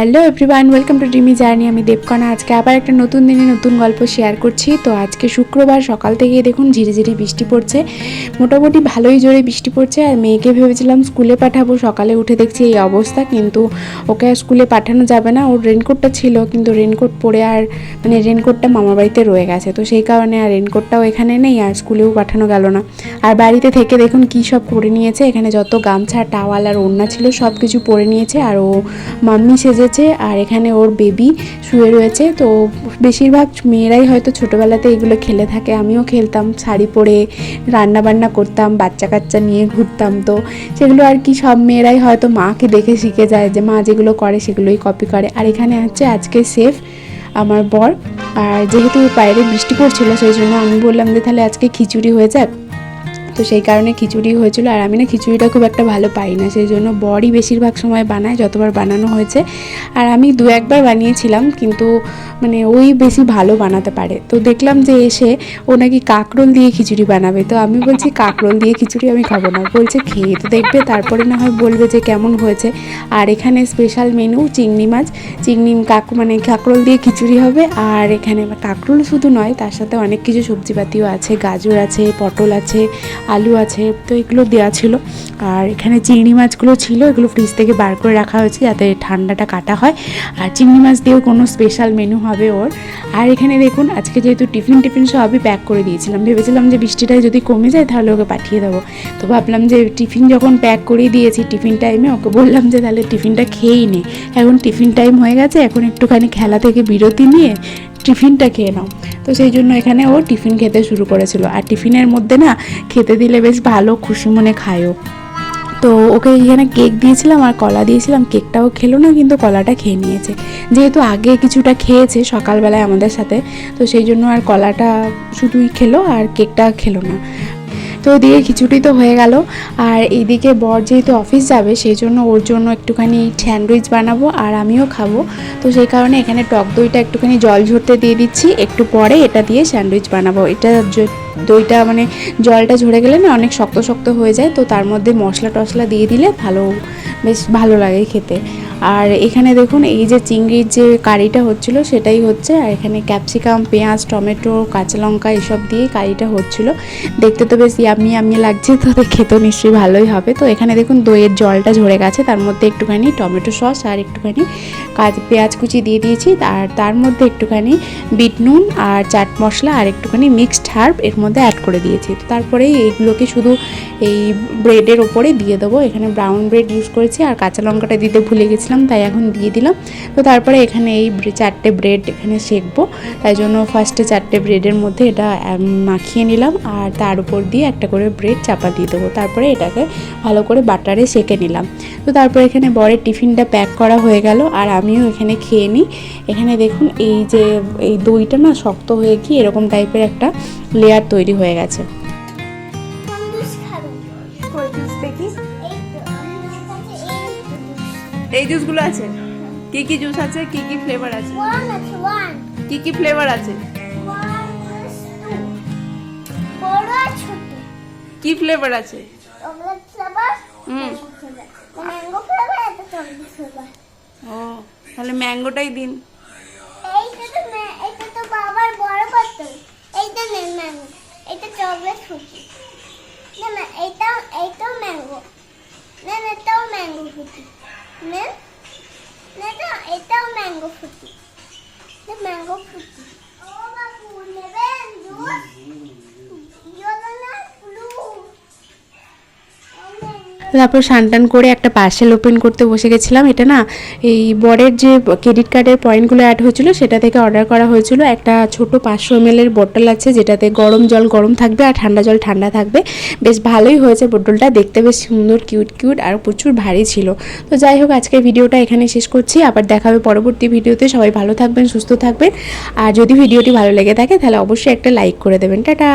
Hello everyone, welcome to dreamy journey. আমি দেবকণা। আজকে আবার একটা নতুন দিনে নতুন গল্প শেয়ার করছি। তো আজকে শুক্রবার সকাল থেকে দেখুন ঝিরিঝিরি বৃষ্টি পড়ছে, মোটামুটি ভালোই জোরে বৃষ্টি পড়ছে। আর মেয়েকে ভেবেছিলাম স্কুলে পাঠাবো, সকালে উঠে দেখছি এই অবস্থা। কিন্তু ওকে আর স্কুলে পাঠানো যাবে না। ওর রেনকোটটা ছিল, কিন্তু রেনকোট পরে আর রেনকোটটা মামার বাড়িতে রয়ে গেছে, তো সেই কারণে আর রেনকোটটাও এখানে নেই, আর স্কুলেও পাঠানো গেল না। আর বাড়িতে থেকে দেখুন কী সব করে নিয়েছে। এখানে যত গামছা, টাওয়াল আর ওড়না ছিল সব কিছু পরে নিয়েছে। আর ও মাম্মি সেজেছে, আর এখানে ওর বেবি শুয়ে রয়েছে। তো বেশিরভাগ মেয়েরাই হয়তো ছোটোবেলাতে এগুলো খেলে থাকে, আমিও খেলতাম, শাড়ি পরে রান্না বান্না করতাম, বাচ্চা কাচ্চা নিয়ে ঘুরতাম। তো সেগুলো আর কি সব মেয়েরাই হয়তো মাকে দেখে শিখে যায়, যে মা যেগুলো করে সেগুলোই কপি করে। আর এখানে হচ্ছে আজকে শেফ আমার বর। আর যেহেতু বাইরে বৃষ্টি পড়ছিল, সেই জন্য আমি বললাম যে তাহলে আজকে খিচুড়ি হয়ে যাক। তো সেই কারণে খিচুড়ি হয়েছিল। আর আমি না খিচুড়িটা খুব একটা ভালো পাই না, সেই জন্য বরই বেশিরভাগ সময় বানায়, যতবার বানানো হয়েছে। আর আমি দু একবার বানিয়েছিলাম, কিন্তু ওই বেশি ভালো বানাতে পারে। তো দেখলাম যে এসে ও নাকি কাঁকরোল দিয়ে খিচুড়ি বানাবে। তো আমি বলছি কাঁকরোল দিয়ে খিচুড়ি আমি খাবো না। বলছে খেয়ে তো দেখবে, তারপরে না হয় বলবে যে কেমন হয়েছে। আর এখানে স্পেশাল মেনু চিংড়ি মাছ, কাঁকরোল দিয়ে খিচুড়ি হবে। আর এখানে কাঁকরোল শুধু নয়, তার সাথে অনেক কিছু সবজিপাতিও আছে, গাজর আছে, পটল আছে, আলু আছে, তো এগুলো দেওয়া ছিল। আর এখানে চিংড়ি মাছগুলো ছিল, এগুলো ফ্রিজ থেকে বার করে রাখা হয়েছে যাতে ঠান্ডাটা কাটা হয়। আর চিংড়ি মাছ দিয়েও কোনো স্পেশাল মেনু হবে ওর। আর এখানে দেখুন আজকে যেহেতু টিফিন সবই প্যাক করে দিয়েছিলাম, ভেবেছিলাম যে বৃষ্টিটা যদি কমে যায় তাহলে ওকে পাঠিয়ে দেবো। তো ভাবলাম যে টিফিন যখন প্যাক করে দিয়েছি, টিফিন টাইমে ওকে বললাম যে তাহলে টিফিনটা খেয়েই নে, এখন টিফিন টাইম হয়ে গেছে, এখন একটুখানি খেলা থেকে বিরতি নিয়ে টিফিনটা খেয়ে নাও। তো সেই জন্য এখানে ও টিফিন খেতে শুরু করেছিল। আর টিফিনের মধ্যে না খেতে দিলে বেশ ভালো খুশি মনে খায়ও। তো ওকে এখানে কেক দিয়েছিলাম আর কলা দিয়েছিলাম, কেকটাও খেলো না, কিন্তু কলাটা খেয়ে নিয়েছে। যেহেতু আগে কিছুটা খেয়েছে সকালবেলায় আমাদের সাথে, তো সেই জন্য আর কলাটা শুধুই খেলো আর কেকটা খেলো না। তো ওদিকে খিচুড়ি তো হয়ে গেল। আর এইদিকে বর যেহেতু অফিস যাবে, সেই জন্য ওর জন্য একটুখানি স্যান্ডউইচ বানাবো আর আমিও খাবো। তো সেই কারণে এখানে টক দইটা একটুখানি জল ঝরতে দিয়ে দিচ্ছি, একটু পরে এটা দিয়ে স্যান্ডউইচ বানাবো। এটা দইটা জলটা ঝরে গেলে না অনেক শক্ত শক্ত হয়ে যায়, তো তার মধ্যে মশলা টশলা দিয়ে দিলে বেশ ভালো লাগে খেতে। আর এখানে দেখুন এই যে চিংড়ির যে কারিটা হচ্ছিল সেটাই হচ্ছে। আর এখানে ক্যাপসিকাম, পেঁয়াজ, টমেটো, কাঁচা লঙ্কা এসব দিয়ে কারিটা হচ্ছিল। দেখতে তো বেশ ইয়াম্মি লাগছে, তো খেতে নিশ্চয়ই ভালোই হবে। তো এখানে দেখুন দইয়ের জলটা ঝরে গেছে, তার মধ্যে একটুখানি টমেটো সস আর একটুখানি পেঁয়াজ কুচি দিয়ে দিয়েছি। আর তার মধ্যে একটুখানি বিট নুন আর চাট মশলা আর একটুখানি মিক্সড হার্ব এর মধ্যে অ্যাড করে দিয়েছি। তারপরে এইগুলোকে শুধু এই ব্রেডের ওপরে দিয়ে দেবো। এখানে ব্রাউন ব্রেড ইউজ করেছি, আর কাঁচা লঙ্কাটা দিতে ভুলে গেছিলাম, তাই এখন দিয়ে দিলাম। তো তারপরে এখানে এই 4টে ব্রেড এখানে সেঁকবো, তাই জন্য ফার্স্টে 4টে ব্রেডের মধ্যে এটা মাখিয়ে নিলাম, আর তার উপর দিয়ে একটা করে ব্রেড চাপা দিয়ে দেবো। তারপরে এটাকে ভালো করে বাটারে সেঁকে নিলাম। তো তারপরে এখানে বরের টিফিনটা প্যাক করা হয়ে গেল, আর আমিও এখানে খেয়ে নিই। এখানে দেখুন এই দইটা না শক্ত হয়ে গিয়ে এরকম টাইপের একটা লেয়ার তৈরি হয়ে গেছে। এই জুসগুলো আছে, কি কি জুস আছে, কি কি ফ্লেভার আছে, কি কি ফ্লেভার আছে, কি ফ্লেভার আছে? ও তাহলে ম্যাঙ্গোটাই দিন। এটাও ম্যাঙ্গো ফ্রুটি, ম্যাঙ্গো ফ্রুটি। তারপর স্নান করে একটা পার্সেল ওপেন করতে বসে গেছিলাম। এটা না এই বরের যে ক্রেডিট কার্ডের পয়েন্টগুলো অ্যাড হয়েছিল সেটা থেকে অর্ডার করা হয়েছিল। একটা ছোট 500 ml বোতল আছে, যেটাতে গরম জল গরম থাকবে আর ঠান্ডা জল ঠান্ডা থাকবে। বেশ ভালোই হয়েছে বোতলটা, দেখতে বেশ সুন্দর কিউট আর প্রচুর ভারী ছিল। তো যাই হোক, আজকের ভিডিওটা এখানে শেষ করছি, আবার দেখা হবে পরবর্তী ভিডিওতে। সবাই ভালো থাকবেন, সুস্থ থাকবেন। আর যদি ভিডিওটি ভালো লেগে থাকে তাহলে অবশ্যই একটা লাইক করে দেবেন। টাটা।